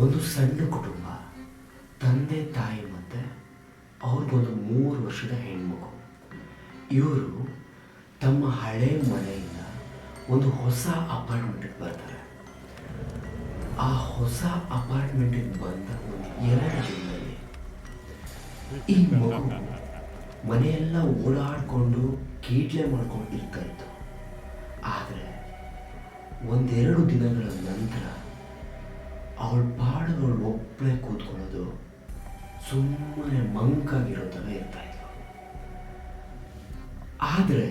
ಒಂದು ಸಣ್ಣ ಕುಟುಂಬ, ತಂದೆ ತಾಯಿ ಮತ್ತು ಅವ್ರಿಗೊಂದು 3 ವರ್ಷದ ಹೆಣ್ಮಗು. ಇವರು ತಮ್ಮ ಹಳೆ ಮನೆಯಿಂದ ಒಂದು ಹೊಸ ಅಪಾರ್ಟ್ಮೆಂಟಿಗೆ ಬರ್ತಾರೆ. ಆ ಹೊಸ ಅಪಾರ್ಟ್ಮೆಂಟಿಗೆ ಬಂದ ಒಂದು 2 ದಿನದಲ್ಲಿ ಈ ಮಗು ಮನೆಯೆಲ್ಲ ಓಡಾಡಿಕೊಂಡು ಕೀಟ್ಲೆ ಮಾಡ್ಕೊಂಡು ಇರ್ತಾ ಇತ್ತು. ಆದರೆ 1-2 ದಿನಗಳ ನಂತರ ಅವಳ ಪಾಡುಗಳು ಒಬ್ಬಳೇ ಕೂತ್ಕೊಳ್ಳೋದು, ಸುಮ್ಮನೆ ಮಂಕಾಗಿರೋ ಥರ ಇರ್ತಾ ಇತ್ತು. ಆದರೆ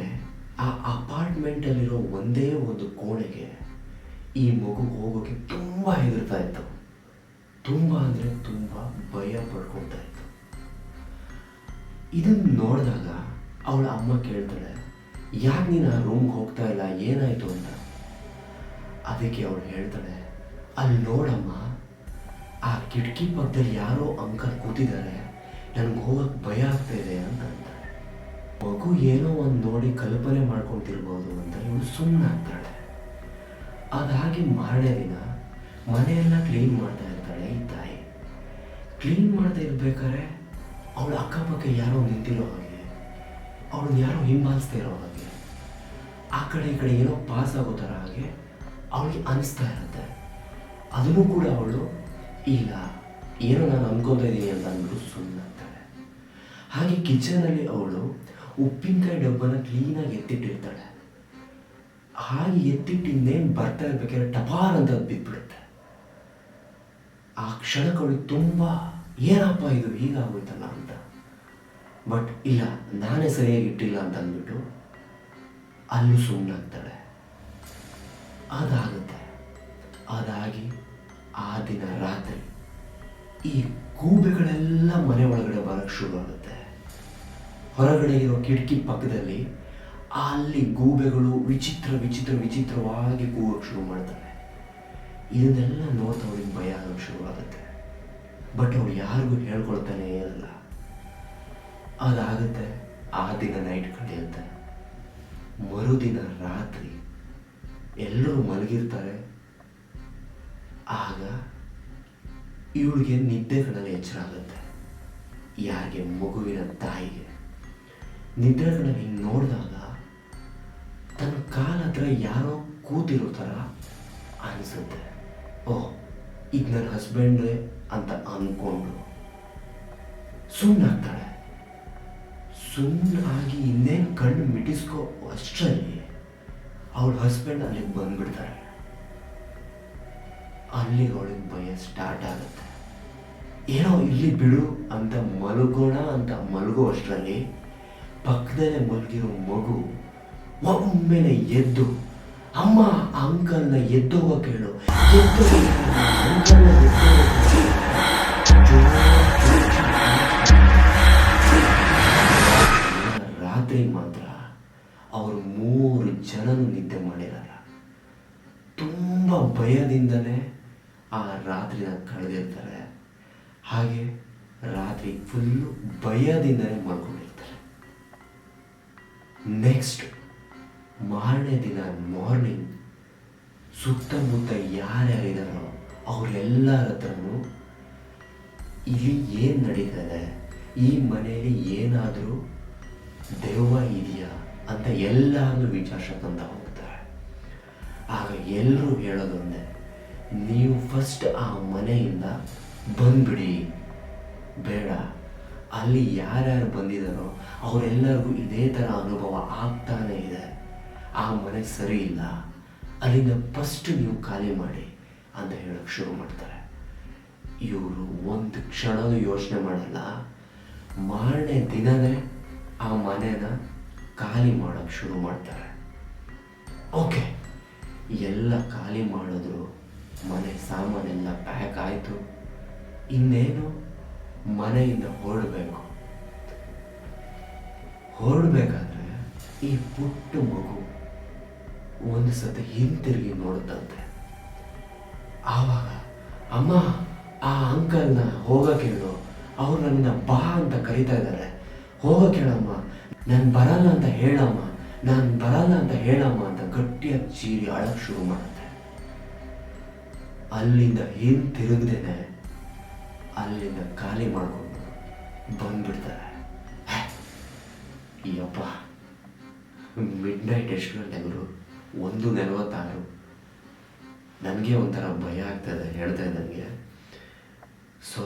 ಆ ಅಪಾರ್ಟ್ಮೆಂಟಲ್ಲಿರೋ ಒಂದೇ ಒಂದು ಕೋಣೆಗೆ ಈ ಮಗು ಹೋಗೋಕ್ಕೆ ತುಂಬ ಹೆದರ್ತಾ ಇತ್ತು. ತುಂಬ ಅಂದರೆ ತುಂಬ ಭಯ ಪಡ್ಕೊಳ್ತಾ ಇತ್ತು. ಇದನ್ನು ನೋಡಿದಾಗ ಅವಳ ಅಮ್ಮ ಕೇಳ್ತಾಳೆ, ಯಾಕೆ ನೀನು ಆ ರೂಮ್ಗೆ ಹೋಗ್ತಾ ಇಲ್ಲ, ಏನಾಯಿತು ಅಂತ. ಅದಕ್ಕೆ ಅವಳು ಹೇಳ್ತಾಳೆ, ಅಲ್ಲಿ ನೋಡಮ್ಮ, ಆ ಕಿಟಕಿ ಪಕ್ಕದಲ್ಲಿ ಯಾರೋ ಅಂಕಲ್ ಕೂತಿದ್ದಾರೆ, ನನಗೆ ಹೋಗಕ್ಕೆ ಭಯ ಆಗ್ತಾ ಇದೆ ಅಂತ ಅಂತಾಳೆ. ಮಗು ಏನೋ ಒಂದು ನೋಡಿ ಕಲ್ಪನೆ ಮಾಡ್ಕೊತಿರ್ಬೋದು ಅಂತ ಇವಳು ಸುಮ್ಮನೆ ಆಗ್ತಾಳೆ. ಅದಾಗಿ ಮಾರನೇ ದಿನ ಮನೆಯೆಲ್ಲ ಕ್ಲೀನ್ ಮಾಡ್ತಾ ಇರ್ತಾಳೆ ಈ ತಾಯಿ. ಕ್ಲೀನ್ ಮಾಡ್ತಾ ಇರ್ಬೇಕಾದ್ರೆ ಅವಳ ಅಕ್ಕಪಕ್ಕ ಯಾರೋ ನಿಂತಿರೋ ಹಾಗೆ, ಅವಳನ್ನ ಯಾರೋ ಹಿಂಬಾಲಿಸ್ತಾ ಇರೋ ಹಾಗೆ, ಆ ಕಡೆ ಈ ಕಡೆ ಏನೋ ಪಾಸ್ ಆಗೋ ಥರ ಹಾಗೆ ಅವಳಿಗೆ ಅನಿಸ್ತಾ ಇರುತ್ತೆ. ಅದನ್ನು ಕೂಡ ಅವಳು ಇಲ್ಲ, ಏನೋ ನಾನು ಅನ್ಕೊತಾ ಇದ್ದೀನಿ ಅಂತ ಅಂದ್ಬಿಟ್ಟು ಸುಮ್ಮನಾಗ್ತಾಳೆ. ಹಾಗೆ ಕಿಚನಲ್ಲಿ ಅವಳು ಉಪ್ಪಿನಕಾಯಿ ಡಬ್ಬನ ಕ್ಲೀನಾಗಿ ಎತ್ತಿಟ್ಟಿರ್ತಾಳೆ. ಹಾಗೆ ಎತ್ತಿಟ್ಟು ಇನ್ನೇನು ಬರ್ತಾ ಇರ್ಬೇಕಾದ್ರೆ ಟಪಾರ್ ಅಂತ ಅದು ಬಿದ್ದುಬಿಡುತ್ತೆ. ಆ ಕ್ಷಣಕ್ಕೆ ಅವಳಿಗೆ ತುಂಬ ಏನಪ್ಪ ಇದು ಹೀಗಾಗೋಯ್ತಲ್ಲ ಅಂತ. ಬಟ್ ಇಲ್ಲ, ನಾನೇ ಸರಿಯಾಗಿ ಇಟ್ಟಿಲ್ಲ ಅಂತ ಅಂದ್ಬಿಟ್ಟು ಅಲ್ಲೂ ಸುಮ್ಮನಾಗ್ತಾಳೆ. ಅದಾಗುತ್ತೆ. ಅದಾಗಿ ಆ ದಿನ ರಾತ್ರಿ ಈ ಗೂಬೆಗಳೆಲ್ಲ ಮನೆ ಒಳಗಡೆ ಬರೋಕ್ಕೆ ಶುರು ಆಗುತ್ತೆ. ಹೊರಗಡೆ ಇರೋ ಕಿಟಕಿ ಪಕ್ಕದಲ್ಲಿ ಅಲ್ಲಿ ಗೂಬೆಗಳು ವಿಚಿತ್ರವಾಗಿ ಕೂಗೋಕ್ಕೆ ಶುರು ಮಾಡ್ತವೆ. ಇದನ್ನೆಲ್ಲ ನೋಡ್ತಾ ಅವಳಿಗೆ ಭಯ ಆಗೋಕ್ಕೆ ಶುರು ಆಗುತ್ತೆ. ಬಟ್ ಅವಳು ಯಾರಿಗೂ ಹೇಳ್ಕೊಳ್ತಾನೆ ಇರಲ್ಲ. ಅದಾಗುತ್ತೆ. ಆ ದಿನ ನೈಟ್ ಕಳೆಯುತ್ತೆ. ಮರುದಿನ ರಾತ್ರಿ ಎಲ್ಲರೂ ಮಲಗಿರ್ತಾರೆ. ಆಗ ಇವಳಿಗೆ ನಿದ್ದೆ ಕಣ್ಣಲ್ಲಿ ಎಚ್ಚರ ಆಗುತ್ತೆ. ಯಾರಿಗೆ? ಮಗುವಿನ ತಾಯಿಗೆ. ನಿದ್ರೆ ಕಣ್ಣಲ್ಲಿ ಹಿಂಗೆ ನೋಡಿದಾಗ ತನ್ನ ಕಾಲ ಹತ್ರ ಯಾರೋ ಕೂತಿರೋ ಥರ ಅನಿಸುತ್ತೆ. ಓಹ್, ಇದು ನನ್ನ ಹಸ್ಬೆಂಡೇ ಅಂತ ಅಂದ್ಕೊಂಡು ಸುಮ್ಮನಾಗ್ತಾಳೆ. ಸುಮ್ಮನಾಗಿ ಇನ್ನೇನು ಕಣ್ಣು ಮಿಟಿಸ್ಕೋ ಅಷ್ಟರಲ್ಲಿ ಅವಳ ಹಸ್ಬೆಂಡ್ ಅಲ್ಲಿಗೆ ಬಂದ್ಬಿಡ್ತಾರೆ. ಅಲ್ಲಿಗೆ ಅವಳಿಗೆ ಭಯ ಸ್ಟಾರ್ಟ್ ಆಗುತ್ತೆ. ಏನೋ ಇಲ್ಲಿ ಬಿಡು ಅಂತ ಮಲಗೋಣ ಅಂತ ಮಲಗೋ ಅಷ್ಟರಲ್ಲಿ ಪಕ್ಕದಲ್ಲೇ ಮಲಗಿರೋ ಮಗು ಒಮ್ಮೆಲೆ ಎದ್ದು, ಅಮ್ಮ ಅಂಕಲ್ನ ಎದ್ದೋಗ ಕೇಳು, ರಾತ್ರಿ ಮಾತ್ರ ಅವರು 3 ಜನನು ನಿದ್ದೆ ಮಾಡಿರಲ್ಲ. ತುಂಬ ಭಯದಿಂದಲೇ ಆ ರಾತ್ರಿನ ಕಳೆದಿರ್ತಾರೆ. ಹಾಗೆ ರಾತ್ರಿ ಫುಲ್ಲು ಭಯದಿಂದಲೇ ಮಲ್ಕೊಂಡಿರ್ತಾರೆ. ನೆಕ್ಸ್ಟ್ ಮಾರನೇ ದಿನ ಮಾರ್ನಿಂಗ್ ಸುತ್ತಮುತ್ತ ಯಾರ್ಯಾರಿದಾರೋ ಅವರೆಲ್ಲರ ಹತ್ರನೂ ಇಲ್ಲಿ ಏನು ನಡೀತದೆ, ಈ ಮನೆಯಲ್ಲಿ ಏನಾದರೂ ದೆವ್ವ ಇದೆಯಾ ಅಂತ ಎಲ್ಲರೂ ವಿಚಾರಿಸಕ್ಕಂತ ಹೋಗ್ತಾರೆ. ಆಗ ಎಲ್ಲರೂ ಹೇಳೋದೊಂದೇ, ನೀವು ಫಸ್ಟ್ ಆ ಮನೆಯಿಂದ ಬಂದ್ಬಿಡಿ, ಬೇಡ, ಅಲ್ಲಿ ಯಾರ್ಯಾರು ಬಂದಿದ್ದಾರೋ ಅವರೆಲ್ಲರಿಗೂ ಇದೇ ಥರ ಅನುಭವ ಆಗ್ತಾನೇ ಇದೆ, ಆ ಮನೆ ಸರಿ ಇಲ್ಲ, ಅಲ್ಲಿಂದ ಫಸ್ಟ್ ನೀವು ಖಾಲಿ ಮಾಡಿ ಅಂತ ಹೇಳೋಕ್ಕೆ ಶುರು ಮಾಡ್ತಾರೆ. ಇವರು ಒಂದು ಕ್ಷಣವೂ ಯೋಚನೆ ಮಾಡಲ್ಲ. ಮಾರನೇ ದಿನವೇ ಆ ಮನೆನ ಖಾಲಿ ಮಾಡೋಕ್ಕೆ ಶುರು ಮಾಡ್ತಾರೆ. ಓಕೆ, ಎಲ್ಲ ಖಾಲಿ ಮಾಡಿದ್ರು, ಮನೆ ಸಾಮಾನೆಲ್ಲ ಪ್ಯಾಕ್ ಆಯಿತು. ಇನ್ನೇನು ಮನೆಯಿಂದ ಹೊರಡಬೇಕಾದ್ರೆ ಈ ಪುಟ್ಟ ಮಗು ಒಂದು ಸತಿ ಹಿಂತಿರುಗಿ ನೋಡುತ್ತಂತೆ. ಆವಾಗ, ಅಮ್ಮ ಆ ಅಂಕಲ್ನ ಹೋಗಕ್ಕೆ ಹೇಳು, ಅವ್ರು ನನ್ನನ್ನು ಬಾ ಅಂತ ಕರಿತಾ ಇದ್ದಾರೆ, ಹೋಗಕ್ಕೆ ಹೇಳಮ್ಮ, ನಾನು ಬರಲ್ಲ ಅಂತ ಹೇಳಮ್ಮ ಅಂತ ಗಟ್ಟಿಯಾಗಿ ಚೀರಿ ಅಳಕ್ಕೆ ಶುರು ಮಾಡುತ್ತೆ. ಅಲ್ಲಿಂದ ಹಿಂತಿರುಗದೇನೆ ಅಲ್ಲಿಂದ ಖಾಲಿ ಮಾಡಿಕೊಂಡು ಬಂದ್ಬಿಡ್ತಾರೆ. ಯಪ್ಪ, ಮಿಡ್ ನೈಟ್ ಎಷ್ಟು ಗಂಟೆಗಳು? 1:46. ನನಗೆ ಒಂಥರ ಭಯ ಆಗ್ತಾಯಿದೆ ಹೇಳ್ತಾ ನನಗೆ. ಸೊ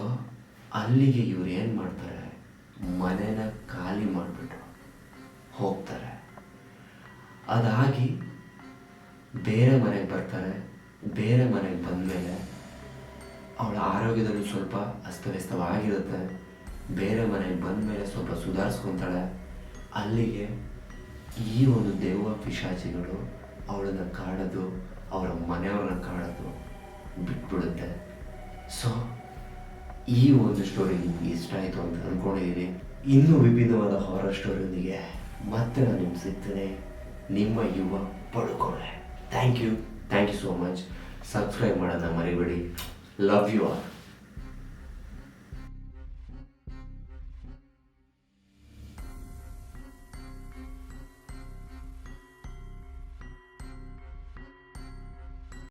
ಅಲ್ಲಿಗೆ ಇವ್ರು ಏನು ಮಾಡ್ತಾರೆ, ಮನೇನ ಖಾಲಿ ಮಾಡಿಬಿಟ್ಟು ಹೋಗ್ತಾರೆ. ಅದಾಗಿ ಬೇರೆ ಮನೆಗೆ ಬರ್ತಾರೆ. ಬೇರೆ ಮನೆಗೆ ಬಂದಮೇಲೆ ಅವಳ ಆರೋಗ್ಯದಲ್ಲೂ ಸ್ವಲ್ಪ ಅಸ್ತವ್ಯಸ್ತವಾಗಿರುತ್ತೆ. ಬೇರೆ ಮನೆಗೆ ಬಂದಮೇಲೆ ಸ್ವಲ್ಪ ಸುಧಾರಿಸ್ಕೊತಾಳೆ. ಅಲ್ಲಿಗೆ ಈ ಒಂದು ದೆವ್ವ ಪಿಶಾಚಿಗಳು ಅವಳನ್ನು ಕಾಡೋದು, ಅವರ ಮನೆಯವ್ರನ್ನ ಕಾಡೋದು ಬಿಟ್ಬಿಡುತ್ತೆ. ಸೊ ಈ ಒಂದು ಸ್ಟೋರಿ ನಿಮ್ಗೆ ಇಷ್ಟ ಆಯಿತು ಅಂತ ಅಂದ್ಕೊಂಡಿದ್ದೀನಿ. ಇನ್ನೂ ವಿಭಿನ್ನವಾದ ಹಾರರ್ ಸ್ಟೋರಿಯೊಂದಿಗೆ ಮತ್ತೆ ನಾನು ನಿಮ್ಗೆ ಸಿಗ್ತೇನೆ. ನಿಮ್ಮ ಯುವ ಪಡ್ಕೊಳ್ಳೆ. Thank you so much. Subscribe ಮಾಡೋದನ್ನ ಮರಿಬೇಡಿ. Love you all.